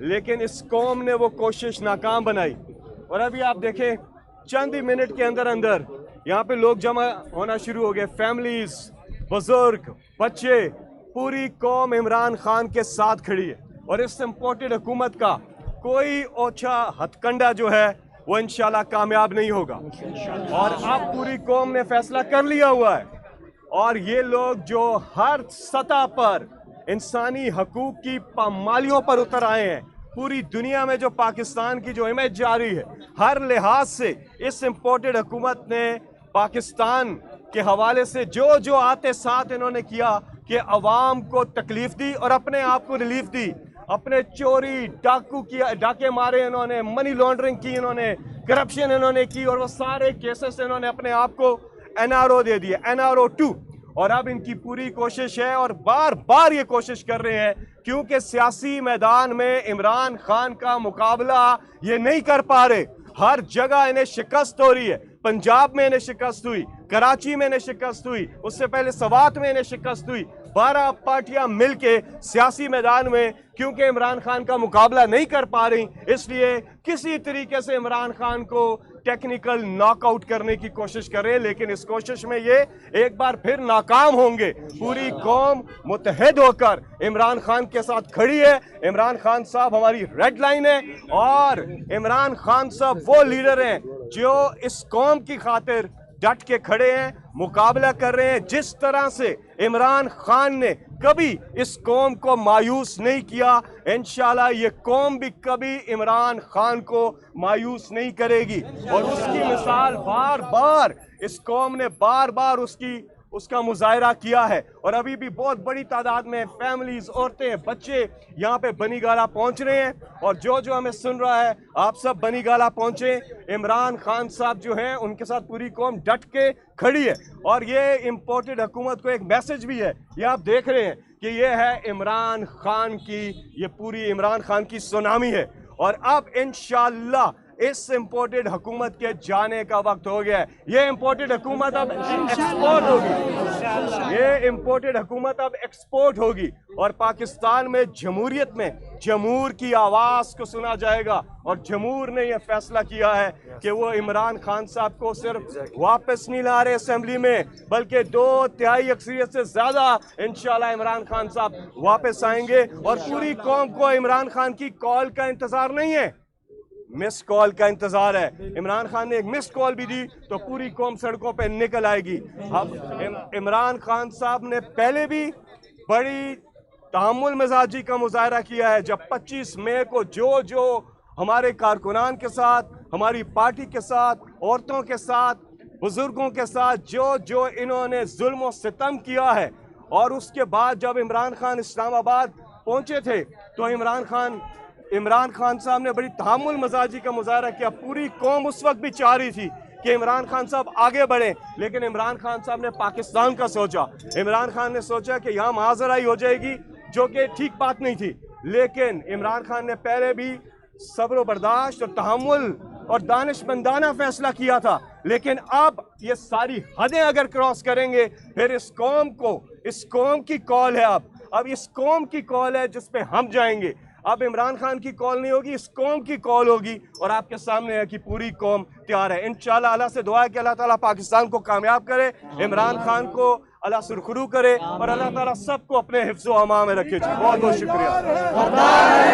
لیکن اس قوم نے وہ کوشش ناکام بنائی. اور ابھی آپ دیکھیں چند ہی منٹ کے اندر اندر یہاں پہ لوگ جمع ہونا شروع ہو گئے، فیملیز، بزرگ، بچے، پوری قوم عمران خان کے ساتھ کھڑی ہے. اور اس امپورٹڈ حکومت کا کوئی اوچھا ہتھ کنڈا جو ہے وہ انشاءاللہ کامیاب نہیں ہوگا. اور اب پوری قوم نے فیصلہ کر لیا ہوا ہے. اور یہ لوگ جو ہر سطح پر انسانی حقوق کی پامالیوں پر اتر آئے ہیں، پوری دنیا میں جو پاکستان کی جو امیج جاری ہے، ہر لحاظ سے اس امپورٹڈ حکومت نے پاکستان کے حوالے سے جو آتے ساتھ انہوں نے کیا کہ عوام کو تکلیف دی اور اپنے آپ کو ریلیف دی. اپنے چوری ڈاکے مارے انہوں نے، منی لانڈرنگ کی انہوں نے، کرپشن انہوں نے کی، اور وہ سارے کیسز انہوں نے اپنے آپ کو NRO دے دیے، NRO 2. اور اب ان کی پوری کوشش ہے اور بار بار یہ کوشش کر رہے ہیں، کیونکہ سیاسی میدان میں عمران خان کا مقابلہ یہ نہیں کر پا رہے. ہر جگہ انہیں شکست ہو رہی ہے. پنجاب میں انہیں شکست ہوئی، کراچی میں انہیں شکست ہوئی، اس سے پہلے سوات میں انہیں شکست ہوئی. 12 پارٹیاں مل کے سیاسی میدان میں کیونکہ عمران خان کا مقابلہ نہیں کر پا رہی، اس لیے کسی طریقے سے عمران خان کو ٹیکنیکل ناک آؤٹ کرنے کی کوشش کر رہے ہیں. لیکن اس کوشش میں یہ ایک بار پھر ناکام ہوں گے. پوری قوم متحد ہو کر عمران خان کے ساتھ کھڑی ہے. عمران خان صاحب ہماری ریڈ لائن ہے، اور عمران خان صاحب وہ لیڈر ہیں جو اس قوم کی خاطر ڈٹ کے کھڑے ہیں، مقابلہ کر رہے ہیں. جس طرح سے عمران خان نے کبھی اس قوم کو مایوس نہیں کیا، انشاءاللہ یہ قوم بھی کبھی عمران خان کو مایوس نہیں کرے گی. اور اس کی مثال بار بار اس قوم نے بار بار اس کا مظاہرہ کیا ہے. اور ابھی بھی بہت بڑی تعداد میں فیملیز، عورتیں، بچے یہاں پہ بنی گالہ پہنچ رہے ہیں. اور جو ہمیں سن رہا ہے، آپ سب بنی گالہ پہنچیں. عمران خان صاحب جو ہیں ان کے ساتھ پوری قوم ڈٹ کے کھڑی ہے. اور یہ امپورٹڈ حکومت کو ایک میسج بھی ہے، یہ آپ دیکھ رہے ہیں کہ یہ ہے عمران خان کی، یہ پوری عمران خان کی سونامی ہے. اور اب انشاءاللہ اس امپورٹڈ حکومت کے جانے کا وقت ہو گیا ہے. یہ امپورٹڈ حکومت اب ایکسپورٹ ہوگی، یہ امپورٹڈ حکومت اب ایکسپورٹ ہوگی. اور پاکستان میں جمہوریت میں جمہور کی آواز کو سنا جائے گا. اور جمہور نے یہ فیصلہ کیا ہے کہ وہ عمران خان صاحب کو صرف واپس نہیں لا رہے اسمبلی میں، بلکہ 2/3 اکثریت سے زیادہ انشاءاللہ عمران خان صاحب واپس آئیں گے. اور پوری قوم کو عمران خان کی کال کا انتظار نہیں ہے، مس کال کا انتظار ہے. عمران خان نے ایک مس کال بھی دی تو پوری قوم سڑکوں پہ نکل آئے گی. اب عمران خان صاحب نے پہلے بھی بڑی تحمل مزاجی کا مظاہرہ کیا ہے. جب 25 مئی کو جو ہمارے کارکنان کے ساتھ، ہماری پارٹی کے ساتھ، عورتوں کے ساتھ، بزرگوں کے ساتھ جو انہوں نے ظلم و ستم کیا ہے، اور اس کے بعد جب عمران خان اسلام آباد پہنچے تھے تو عمران خان صاحب نے بڑی تحمل مزاجی کا مظاہرہ کیا. پوری قوم اس وقت بھی چاہ رہی تھی کہ عمران خان صاحب آگے بڑھیں، لیکن عمران خان صاحب نے پاکستان کا سوچا. عمران خان نے سوچا کہ یہاں معاذرائی ہو جائے گی، جو کہ ٹھیک بات نہیں تھی. لیکن عمران خان نے پہلے بھی صبر و برداشت اور تحمل اور دانش مندانہ فیصلہ کیا تھا. لیکن اب یہ ساری حدیں اگر کراس کریں گے، پھر اس قوم کی کال ہے. اب اس قوم کی کال ہے جس پہ ہم جائیں گے. اب عمران خان کی کال نہیں ہوگی، اس قوم کی کال ہوگی. اور آپ کے سامنے ہے کہ پوری قوم تیار ہے. انشاءاللہ اللہ سے دعا ہے کہ اللہ تعالیٰ پاکستان کو کامیاب کرے، عمران خان کو اللہ سرخرو کرے، اور اللہ تعالیٰ سب کو اپنے حفظ و امان میں رکھے. بہت بہت شکریہ.